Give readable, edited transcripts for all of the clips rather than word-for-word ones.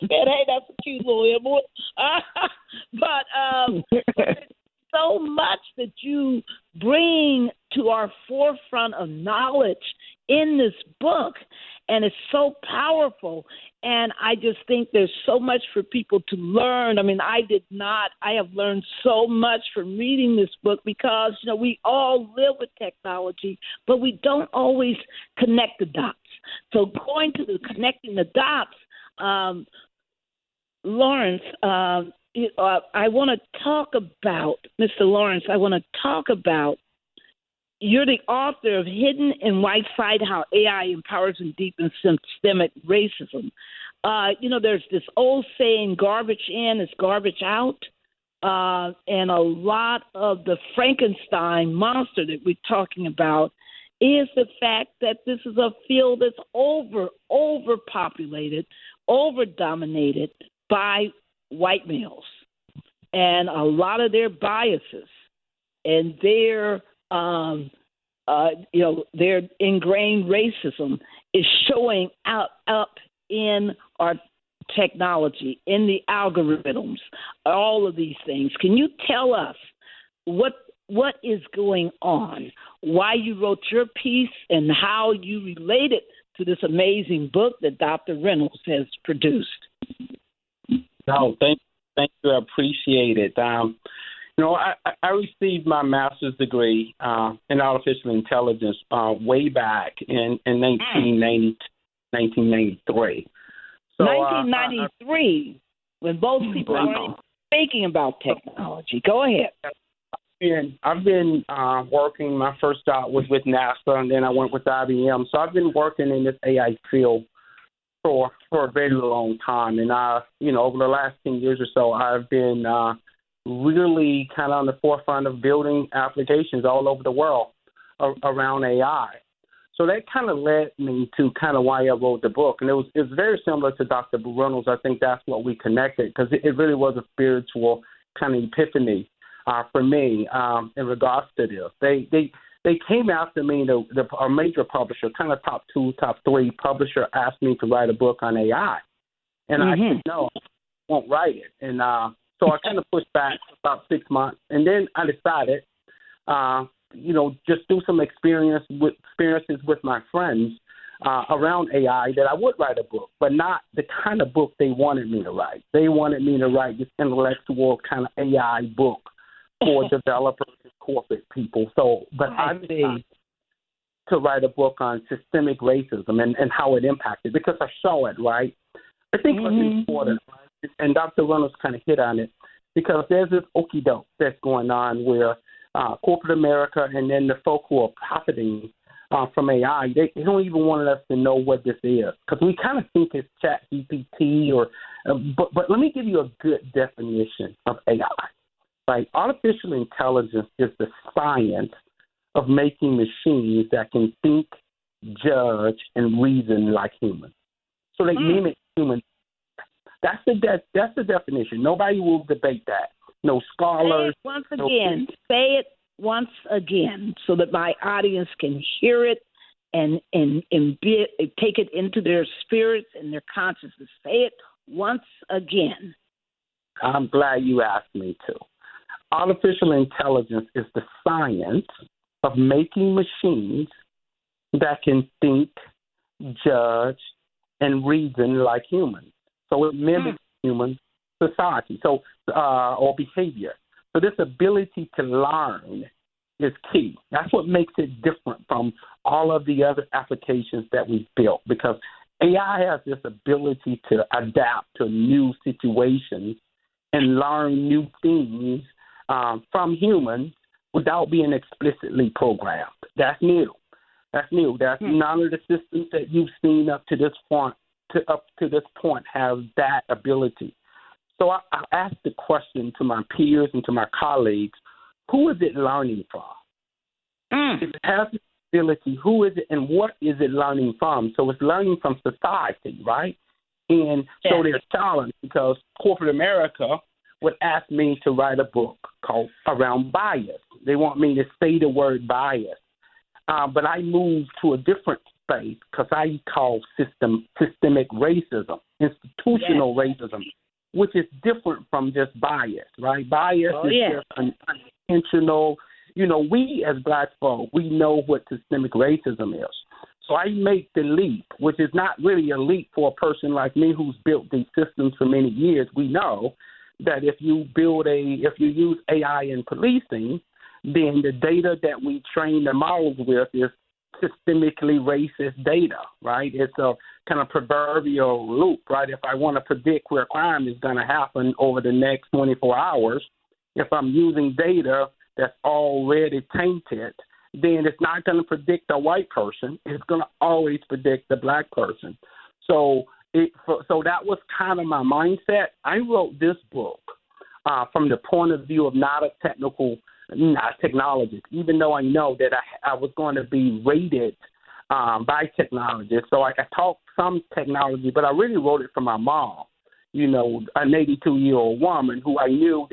Hey, that's a cute lawyer boy. But so much that you bring to our forefront of knowledge in this book, and it's so powerful. And I just think there's so much for people to learn. I mean, I have learned so much from reading this book because, we all live with technology, but we don't always connect the dots. So going to the connecting the dots, Lawrence, I want to talk about, Mr. Lawrence, you're the author of Hidden in White Side, How AI Empowers and Deepens Systemic Racism. There's this old saying, garbage in is garbage out. And a lot of the Frankenstein monster that we're talking about is the fact that this is a field that's overpopulated, over-dominated by white males. And a lot of their biases and their their ingrained racism is showing up in our technology, in the algorithms, all of these things. Can you tell us what is going on, why you wrote your piece, and how you relate it to this amazing book that Dr. Reynolds has produced? No, thank you. I appreciate it. I received my master's degree in artificial intelligence way back in 1993. So, 1993, when both people are speaking about technology. Go ahead. I've been working. My first job was with NASA, and then I went with IBM. So I've been working in this AI field for a very long time. And over the last 10 years or so, I've been really kind of on the forefront of building applications all over the world around AI. So that kind of led me to kind of why I wrote the book. And it was very similar to Dr. Reynolds. I think that's what we connected, because it really was a spiritual kind of epiphany for me in regards to this. They came after me, a major publisher, kind of top 2, top 3 publisher, asked me to write a book on AI. And I said, no, I won't write it. And so I kind of pushed back for about 6 months. And then I decided, just do some experiences with my friends around AI, that I would write a book, but not the kind of book they wanted me to write. They wanted me to write this intellectual kind of AI book for developers and corporate people. But I decided to write a book on systemic racism and how it impacted, because I saw it, right? I think what's important, right? And Dr. Reynolds kind of hit on it, because there's this okie doke that's going on where corporate America and then the folk who are profiting from AI, they don't even want us to know what this is, because we kind of think it's Chat GPT but let me give you a good definition of AI. Right? Artificial intelligence is the science of making machines that can think, judge, and reason like humans. So they mimic humans. That's the definition. Nobody will debate that. No scholars. Say it once again, so that my audience can hear it and take it into their spirits and their consciousness. Say it once again. I'm glad you asked me to. Artificial intelligence is the science of making machines that can think, judge, and reason like humans. So it mimics human society, or behavior. So this ability to learn is key. That's what makes it different from all of the other applications that we've built, because AI has this ability to adapt to new situations and learn new things from humans without being explicitly programmed. That's new. That's none of the systems that you've seen up to this point have that ability. So I asked the question to my peers and to my colleagues, who is it learning from? If it has this ability, who is it and what is it learning from? So it's learning from society, right? And so they're challenged, because corporate America would ask me to write a book called Around Bias. They want me to say the word bias. But I moved to a different space because I call systemic racism, institutional racism, which is different from just bias, right? Bias is just unintentional. You know, we as Black folk, we know what systemic racism is. So I make the leap, which is not really a leap for a person like me who's built these systems for many years. We know that if you use AI in policing, then the data that we train the models with is systemically racist data, right? It's a kind of proverbial loop, right? If I want to predict where crime is going to happen over the next 24 hours, if I'm using data that's already tainted, then it's not going to predict a white person. It's going to always predict the Black person. So that was kind of my mindset. I wrote this book from the point of view of not technologist, even though I know that I was going to be rated by technologists. So I taught some technology, but I really wrote it for my mom, you know, an 82-year-old woman who I knew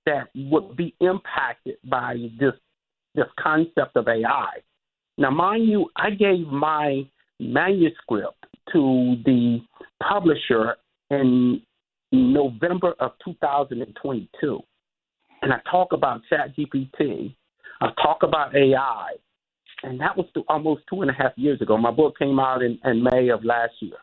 that would be impacted by this concept of AI. Now, mind you, I gave my manuscript to the publisher in November of 2022. And I talk about ChatGPT. I talk about AI. And that was almost 2.5 years ago. My book came out in May of last year.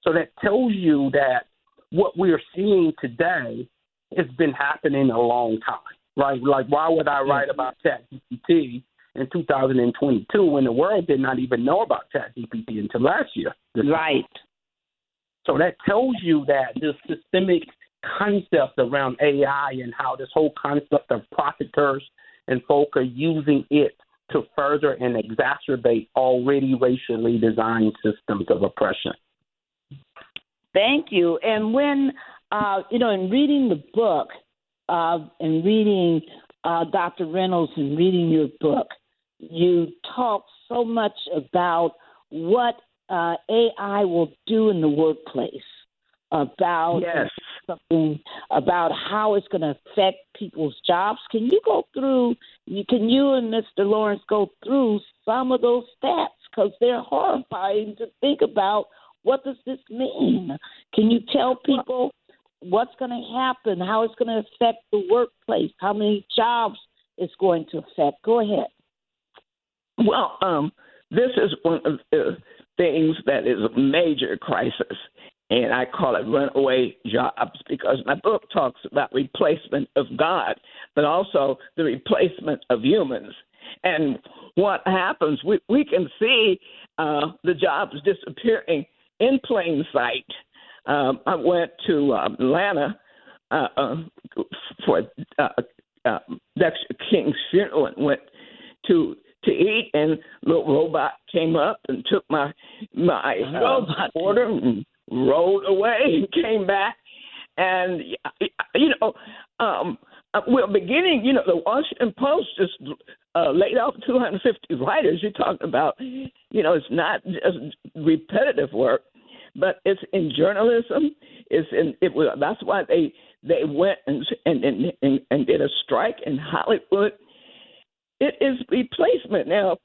So that tells you that what we're seeing today has been happening a long time. Right, like why would I write about ChatGPT in 2022 when the world did not even know about ChatGPT until last year? Right. So that tells you that this systemic concept around AI and how this whole concept of profiteers and folk are using it to further and exacerbate already racially designed systems of oppression. Thank you. And when, in reading the book, and reading Dr. Reynolds and reading your book, you talk so much about what AI will do in the workplace, about something about how it's going to affect people's jobs. Can you and Mr. Lawrence go through some of those stats? Because they're horrifying to think about. What does this mean? Can you tell people what's going to happen, how it's going to affect the workplace, how many jobs it's going to affect? Go ahead. Well, this is one of the things that is a major crisis, and I call it runaway jobs because my book talks about replacement of God, but also the replacement of humans. And what happens, we can see the jobs disappearing in plain sight. I went to Atlanta for Dexter King's funeral and went to eat, and a little robot came up and took my order and rode away and came back. And, we're beginning, the Washington Post just laid off 250 writers. You're talking about, it's not just repetitive work, but it's in journalism. That's why they went and did a strike in Hollywood. It is replacement. Now,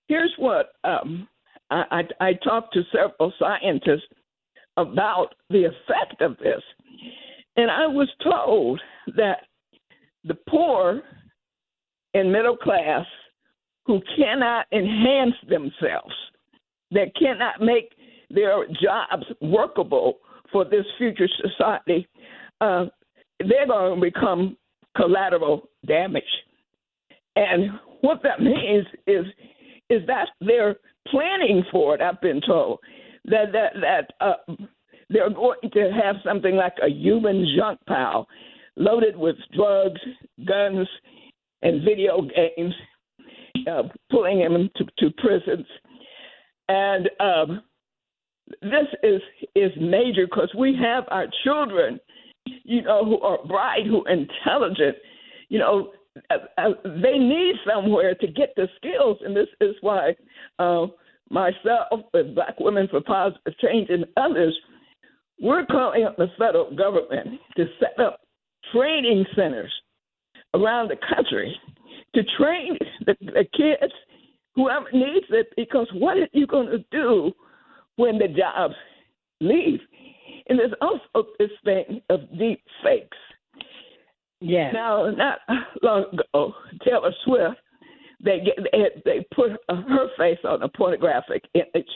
here's what I talked to several scientists about the effect of this, and I was told that the poor and middle class who cannot enhance themselves, that cannot make their jobs workable for this future society, they're going to become collateral damage. And what that means is that they're planning for it. I've been told that they're going to have something like a human junk pile loaded with drugs, guns, and video games, pulling them to prisons. And this is major because we have our children, who are bright, who are intelligent, they need somewhere to get the skills. And this is why myself, with Black Women for Positive Change, and others, we're calling up the federal government to set up training centers around the country to train the kids whoever needs it, because what are you going to do when the jobs leave? And there's also this thing of deep fakes. Yes. Now, not long ago, Taylor Swift, they put her face on a pornographic image,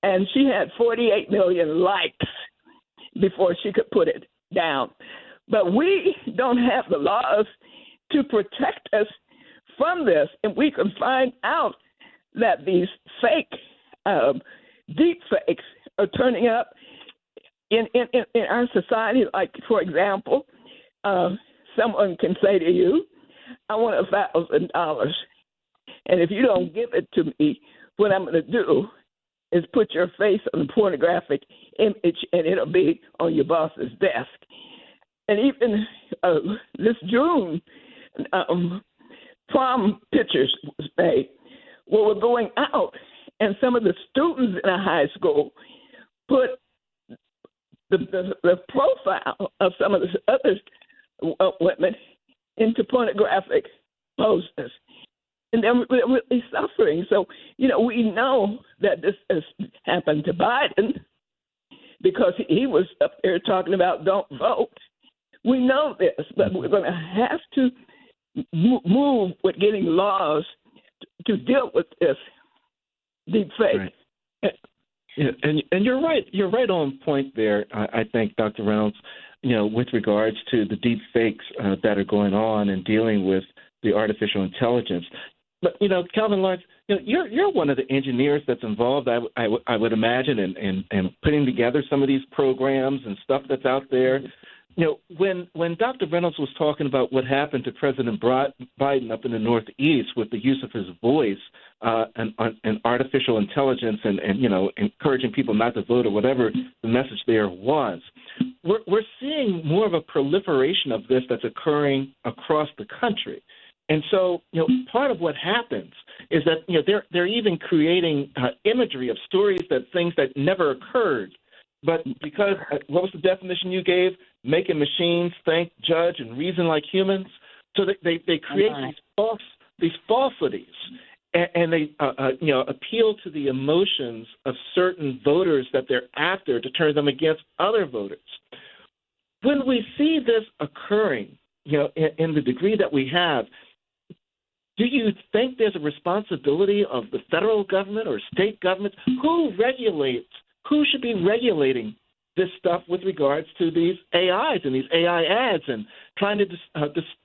and she had 48 million likes before she could put it down. But we don't have the laws to protect us from this, and we can find out that these fake, deep fakes are turning up in our society. Like, for example, someone can say to you, I want $1,000, and if you don't give it to me, what I'm going to do is put your face on a pornographic image, and it'll be on your boss's desk. And even this June, prom pictures was made where we're going out, and some of the students in a high school put the profile of some of the other women into pornographic poses. And then we're really suffering. So, we know that this has happened to Biden because he was up there talking about don't vote. We know this, but we're going to have to move with getting laws to deal with this deep fake. Right. Yeah, and you're right. You're right on point there, I think, Dr. Reynolds, with regards to the deep fakes that are going on and dealing with the artificial intelligence. But, Calvin Lawrence, you're one of the engineers that's involved, I would imagine, in putting together some of these programs and stuff that's out there. When Dr. Reynolds was talking about what happened to President Biden up in the Northeast with the use of his voice and artificial intelligence and encouraging people not to vote or whatever the message there was, we're seeing more of a proliferation of this that's occurring across the country. And so, part of what happens is that, they're even creating imagery of stories things that never occurred. But because, what was the definition you gave? Making machines think, judge, and reason like humans. So that they create these falsities, and they appeal to the emotions of certain voters that they're after to turn them against other voters. When we see this occurring, in the degree that we have, do you think there's a responsibility of the federal government or state governments? Who should be regulating this stuff with regards to these AIs and these AI ads, and trying to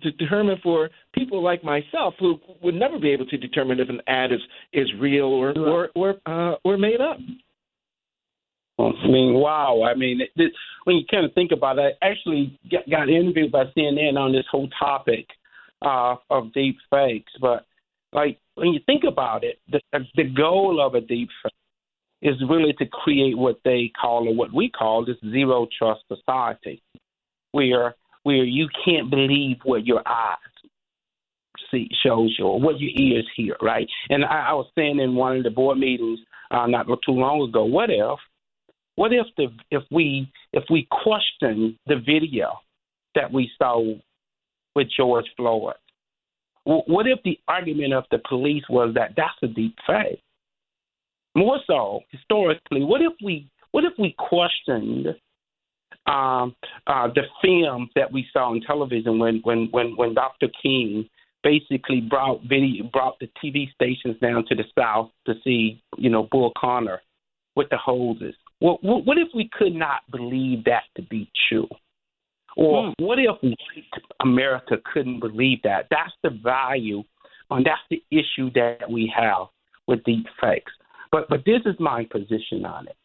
determine for people like myself who would never be able to determine if an ad is real or made up? Wow. When you kind of think about it, I actually got interviewed by CNN on this whole topic of deep fakes. But when you think about it, the goal of a deep fake is really to create what they call, or what we call, this zero trust society, where you can't believe what your eyes shows you or what your ears hear, right? And I was saying in one of the board meetings not too long ago, what if we question the video that we saw with George Floyd? What if the argument of the police was that that's a deep fake? More so, historically, what if we questioned the films that we saw on television when Dr. King basically brought the TV stations down to the South to see Bull Connor with the hoses? What if we could not believe that to be true? Or what if white America couldn't believe that? That's the value, and that's the issue that we have with deep fakes. But this is my position on it.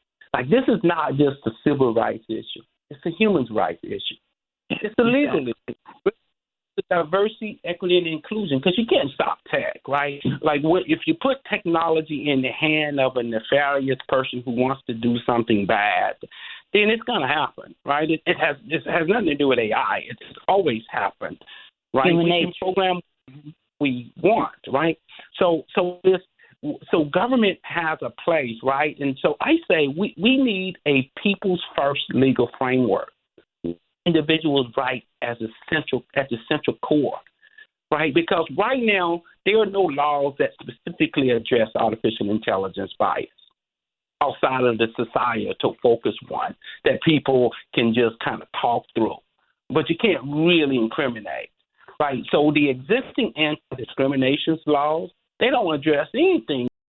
This is not just a civil rights issue. It's a human rights issue. It's a legal issue. It's diversity, equity, and inclusion, because you can't stop tech, right? If you put technology in the hand of a nefarious person who wants to do something bad, then it's going to happen, right? It has nothing to do with AI. It's always happened, right? We can program we want, right? So government has a place, right? And so I say we need a people's first legal framework. Individuals' rights as the central core, right? Because right now There are no laws that specifically address artificial intelligence bias outside of the societal focus one that people can just kind of talk through. But you can't really incriminate, right? So the existing anti-discrimination laws, they don't address anything